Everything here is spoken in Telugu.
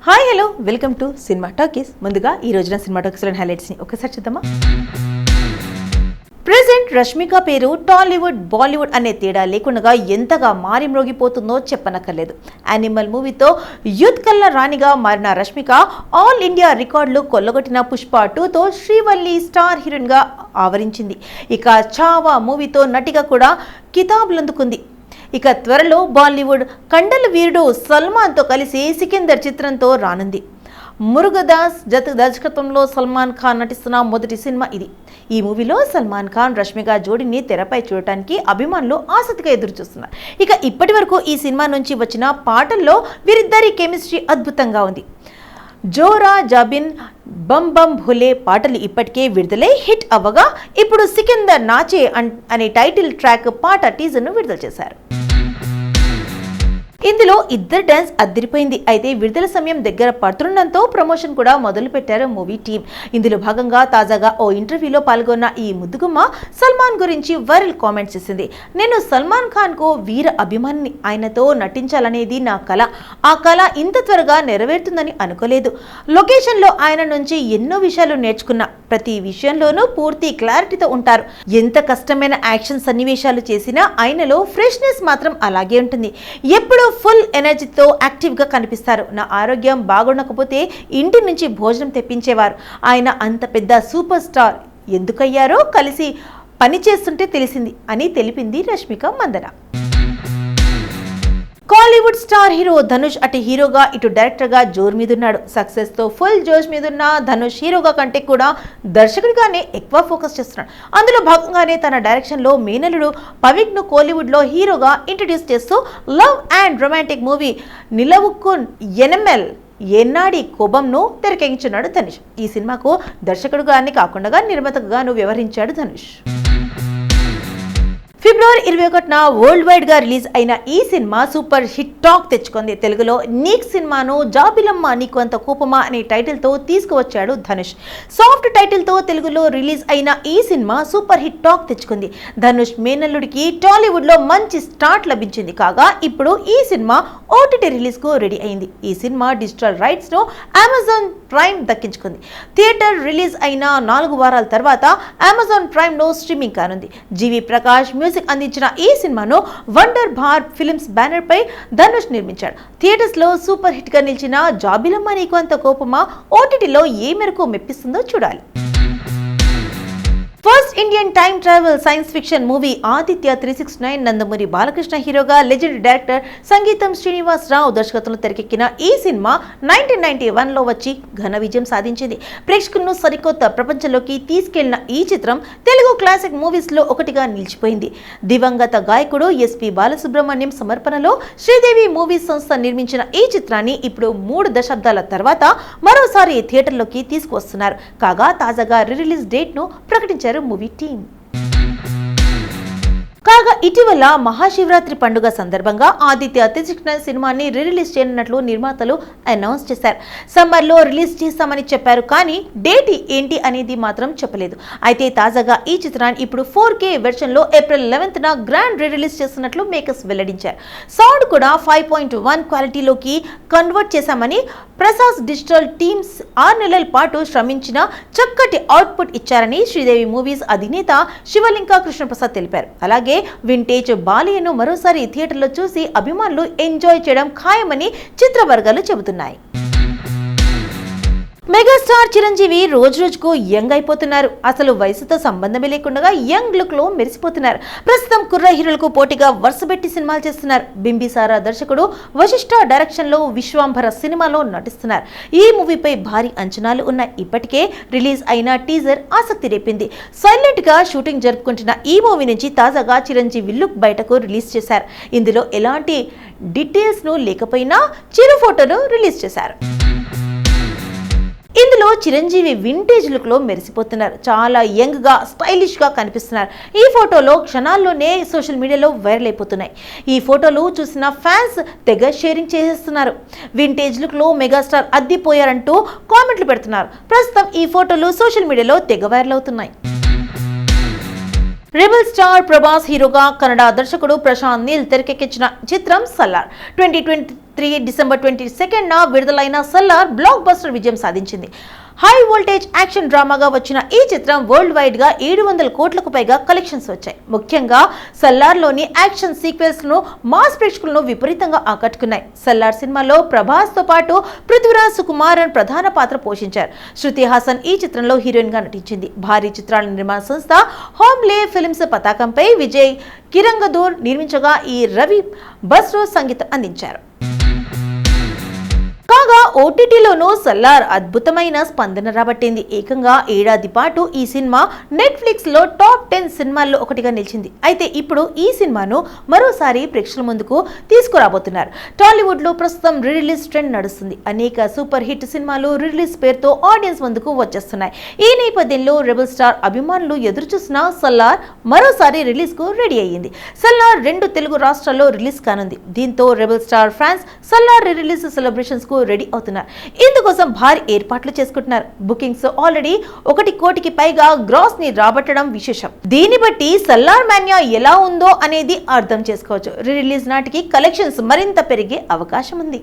Hi hello welcome to cinema talkies. ముందుగా ఈ రోజున సినిమా టాకీస్లోని హైలైట్స్ని ఒకసారి చూద్దామా. ప్రెజెంట్ రష్మిక పేరు టాలీవుడ్ బాలీవుడ్ అనే తేడా లేకుండా ఎంతగా మారి మ్రోగిపోతుందో చెప్పనక్కర్లేదు. యానిమల్ మూవీతో యూత్ కల్లా రాణిగా మారిన రష్మిక ఆల్ ఇండియా రికార్డులు కొల్లగొట్టిన పుష్ప 2తో శ్రీవల్లి స్టార్ హీరోయిన్గా ఆవరించింది. ఇక చావా మూవీతో నటిగా కూడా కితాబులందుకుంది. ఇక త్వరలో బాలీవుడ్ కండల వీరుడు సల్మాన్తో కలిసి సికిందర్ చిత్రంతో రానుంది. మురుగదాస్ దర్శకత్వంలో సల్మాన్ ఖాన్ నటిస్తున్న మొదటి సినిమా ఇది. ఈ మూవీలో సల్మాన్ ఖాన్ రష్మిక జోడీని తెరపై చూడటానికి అభిమానులు ఆసక్తిగా ఎదురుచూస్తున్నారు. ఇక ఇప్పటి వరకు ఈ సినిమా నుంచి వచ్చిన పాటల్లో వీరిద్దరి కెమిస్ట్రీ అద్భుతంగా ఉంది. Zora Jobin bum bum Bhole పాటలు ఇప్పటికే విడుదలై హిట్ అవ్వగా ఇప్పుడు సికిందర్ నాచే అనే టైటిల్ ట్రాక్ పాట టీజర్ను విడుదల చేశారు. ఇందులో ఇద్దరు డాన్స్ అదిరిపోయింది. అయితే విడుదల సమయం దగ్గర పడుతుండటంతో ప్రమోషన్ కూడా మొదలు పెట్టారు మూవీ టీం. ఇందులో భాగంగా తాజాగా ఓ ఇంటర్వ్యూలో పాల్గొన్న ఈ ముద్దుగుమ్మ సల్మాన్ గురించి వైరల్ కామెంట్స్ చేసింది. నేను సల్మాన్ ఖాన్ కు వీర అభిమానిని. ఆయనతో నటించాలనేది నా కళ. ఆ కళ ఇంత త్వరగా నెరవేరుతుందని అనుకోలేదు. లొకేషన్ లో ఆయన నుంచి ఎన్నో విషయాలు నేర్చుకున్నా. ప్రతి విషయంలోనూ పూర్తి క్లారిటీతో ఉంటారు. ఎంత కష్టమైన యాక్షన్ సన్నివేశాలు చేసినా ఆయనలో ఫ్రెష్నెస్ మాత్రం అలాగే ఉంటుంది. ఎప్పుడూ ఫుల్ ఎనర్జీతో యాక్టివ్గా కనిపిస్తారు. నా ఆరోగ్యం బాగుండకపోతే ఇంటి నుంచి భోజనం తెప్పించేవారు. ఆయన అంత పెద్ద సూపర్ స్టార్ ఎందుకయ్యారో కలిసి పని చేస్తుంటే తెలిసింది అని తెలిపింది రష్మిక మందన. కాలీవుడ్ స్టార్ హీరో ధనుష్ అటు హీరోగా ఇటు డైరెక్టర్గా జోరు మీదున్నాడు. సక్సెస్తో ఫుల్ జోష్ మీదున్న ధనుష్ హీరోగా కంటే కూడా దర్శకుడిగానే ఎక్కువ ఫోకస్ చేస్తున్నాడు. అందులో భాగంగానే తన డైరెక్షన్లో మేనలుడు పవిక్ను కోలీవుడ్లో హీరోగా ఇంట్రడ్యూస్ చేస్తూ లవ్ అండ్ రొమాంటిక్ మూవీ నిలవుకు ఎనెమెల్ ఎన్నాడి కోపంను తెరకెక్కించున్నాడు ధనుష్. ఈ సినిమాకు దర్శకుడుగానే కాకుండా నిర్మాతగాను వ్యవహరించాడు ధనుష్. ఫిబ్రవరి 21న వరల్డ్ వైడ్ గా రిలీజ్ అయిన ఈ సినిమా సూపర్ హిట్ టాక్ తెచ్చుకుంది. తెలుగులో నీక్ సినిమాను జాబిలమ్మ నీకు అంత కోపమా అనే టైటిల్ తో తీసుకువచ్చాడు ధనుష్. సాఫ్ట్ టైటిల్ తో తెలుగులో రిలీజ్ అయిన ఈ సినిమా సూపర్ హిట్ టాక్ తెచ్చుకుంది. ధనుష్ మేనల్లుడికి టాలీవుడ్ లో మంచి స్టార్ట్ లభించింది. కాగా ఇప్పుడు ఈ సినిమా ఓటీటీ రిలీజ్ కు రెడీ అయింది. ఈ సినిమా డిజిటల్ రైట్స్ ను అమెజాన్ ప్రైమ్ దక్కించుకుంది. థియేటర్ రిలీజ్ అయిన 4 వారాల తర్వాత అమెజాన్ ప్రైమ్ లో స్ట్రీమింగ్ కానుంది. జీవి ప్రకాష్ మ్యూజిక్ అందించిన ఈ సినిమాను వండర్ భార్ ఫిల్మ్స్ బ్యానర్ పై ధనుష్ నిర్మించాడు. థియేటర్స్ లో సూపర్ హిట్ గా నిలిచిన జాబిలమ్మ నీకు అంత కోపమా ఓటీటీలో ఏ మేరకు మెప్పిస్తుందో చూడాలి. First Indian time travel science fiction movie Aditya 369 Nandamuri Balakrishna హీరోగా లెజెండ్ డైరెక్టర్ సంగీతం శ్రీనివాస్ రావు దర్శకత్వంలో తెరకెక్కిన ఈ సినిమా 1991లో వచ్చి ఘన విజయం సాధించింది. ప్రేక్షకులను సరికొత్త ప్రపంచంలోకి తీసుకెళ్లిన ఈ చిత్రం తెలుగు క్లాసిక్ మూవీస్ లో ఒకటిగా నిలిచిపోయింది. దివంగత గాయకుడు ఎస్పి బాలసుబ్రహ్మణ్యం సమర్పణలో శ్రీదేవి మూవీస్ సంస్థ నిర్మించిన ఈ చిత్రాన్ని ఇప్పుడు 3 దశాబ్దాల తర్వాత మరోసారి థియేటర్లోకి తీసుకువస్తున్నారు. కాగా తాజాగా రిలీజ్ డేట్ ను ప్రకటించారు మూవీ టీం. కాగా ఇటీవల మహాశివరాత్రి పండుగ సందర్భంగా ఆదిత్య 369 సినిమాని రిలీజ్ చేయనున్నట్లు నిర్మాతలు అనౌన్స్ చేశారు. సమ్మర్ లో రిలీజ్ చేస్తామని చెప్పారు, కానీ డేట్ ఏంటి అనేది మాత్రం చెప్పలేదు. అయితే తాజాగా ఈ చిత్రాన్ని ఇప్పుడు 4K వెర్షన్ లో ఏప్రిల్ 11న గ్రాండ్ రిలీజ్ చేస్తున్నట్లు మేకర్స్ వెల్లడించారు. సౌండ్ కూడా 5.1 క్వాలిటీలోకి కన్వర్ట్ చేశామని ప్రసాద్ డిజిటల్ టీమ్స్ 6 నెలల పాటు శ్రమించిన చక్కటి అవుట్పుట్ ఇచ్చారని శ్రీదేవి మూవీస్ అధినేత శివలింక కృష్ణప్రసాద్ తెలిపారు. అలాగే వింటేజ్ బాలయ్యను మరోసారి థియేటర్లో చూసి అభిమానులు ఎంజాయ్ చేయడం ఖాయమని చిత్ర వర్గాలు చెబుతున్నాయి. మెగాస్టార్ చిరంజీవి రోజు రోజుకు యంగ్ అయిపోతున్నారు. అసలు వయసుతో సంబంధమే లేకుండా యంగ్ లుక్ లో మెరిసిపోతున్నారు. ప్రస్తుతం కుర్ర హీరోలకు పోటీగా వరుసపెట్టి సినిమాలు చేస్తున్నారు. బింబిసారా దర్శకుడు వశిష్ఠ డైరెక్షన్ లో విశ్వాంభర సినిమాలో నటిస్తున్నారు. ఈ మూవీపై భారీ అంచనాలు ఉన్నాయి. ఇప్పటికే రిలీజ్ అయిన టీజర్ ఆసక్తి రేపింది. సైలెంట్ గా షూటింగ్ జరుపుకుంటున్న ఈ మూవీ నుంచి తాజాగా చిరంజీవి లుక్ బయటకు రిలీజ్ చేశారు. ఇందులో ఎలాంటి డీటెయిల్స్ ను లేకపోయినా చిరు ఫోటోను రిలీజ్ చేశారు. ఇందులో చిరంజీవి వింటేజ్ లుక్ లో మెరిసిపోతున్నారు. చాలా యంగ్ గా స్టైలిష్ గా కనిపిస్తున్నారు. ఈ ఫోటోలో క్షణాల్లోనే సోషల్ మీడియాలో వైరల్ అయిపోతున్నాయి. ఈ ఫోటోలు చూసిన ఫ్యాన్స్ తెగ షేరింగ్ చేసేస్తున్నారు. వింటేజ్ లుక్ లో మెగాస్టార్ అద్దిపోయారంటూ కామెంట్లు పెడుతున్నారు. ప్రస్తుతం ఈ ఫోటోలు సోషల్ మీడియాలో తెగ వైరల్ అవుతున్నాయి. రెబల్ స్టార్ ప్రభాస్ హీరోగా కన్నడ దర్శకుడు ప్రశాంత్ నీల్ తెరకెక్కించిన చిత్రం సల్లార్ 2023 డిసెంబర్ 22న విడుదలైన సల్లార్ బ్లాక్ బస్టర్ విజయం సాధించింది. హై వోల్టేజ్ యాక్షన్ డ్రామాగా వచ్చిన ఈ చిత్రం వరల్డ్ వైడ్ గా 700 కోట్లకు పైగా కలెక్షన్స్ వచ్చాయి. ముఖ్యంగా సల్లార్లోని యాక్షన్ సీక్వెన్స్ ను మాస్ ప్రేక్షకులను విపరీతంగా ఆకట్టుకున్నాయి. సల్లార్ సినిమాలో ప్రభాస్ తో పాటు పృథ్వీరాజ్ సుకుమారన్ ప్రధాన పాత్ర పోషించారు. శృతి హాసన్ ఈ చిత్రంలో హీరోయిన్ గా నటించింది. భారీ చిత్రాల నిర్మాణ సంస్థ హోమ్లే ఫిల్మ్స్ పతాకంపై విజయ్ కిరంగదూర్ నిర్మించగా ఈ రవి బస్రో సంగీతం అందించారు. కాగా ఓటీటీలోనూ సల్లార్ అద్భుతమైన స్పందన రాబట్టింది. ఏకంగా ఏడాది పాటు ఈ సినిమా నెట్ఫ్లిక్స్ లో టాప్ 10 సినిమాల్లో ఒకటిగా నిలిచింది. అయితే ఇప్పుడు ఈ సినిమాను మరోసారి ప్రేక్షకుల ముందుకు తీసుకురాబోతున్నారు. టాలీవుడ్ లో ప్రస్తుతం రిలీజ్ ట్రెండ్ నడుస్తుంది. అనేక సూపర్ హిట్ సినిమాలు రిలీజ్ పేరుతో ఆడియన్స్ ముందుకు వచ్చేస్తున్నాయి. ఈ నేపథ్యంలో రెబల్ స్టార్ అభిమానులు ఎదురుచూసిన సల్లార్ మరోసారి రిలీజ్ కు రెడీ అయ్యింది. సల్లార్ 2 తెలుగు రాష్ట్రాల్లో రిలీజ్ కానుంది. దీంతో rebel star fans Salaar release celebrations కు రెడీ అవుతున్నారు. ఇందుకోసం భారీ ఏర్పాట్లు చేసుకుంటున్నారు. బుకింగ్స్ ఆల్రెడీ 1 కోటికి పైగా గ్రాస్ ని రాబట్టడం విశేషం. దీన్ని బట్టి సల్లార్ మాన్యా ఎలా ఉందో అనేది అర్థం చేసుకోవచ్చు. రిలీజ్ నాటికి కలెక్షన్స్ మరింత పెరిగే అవకాశం ఉంది.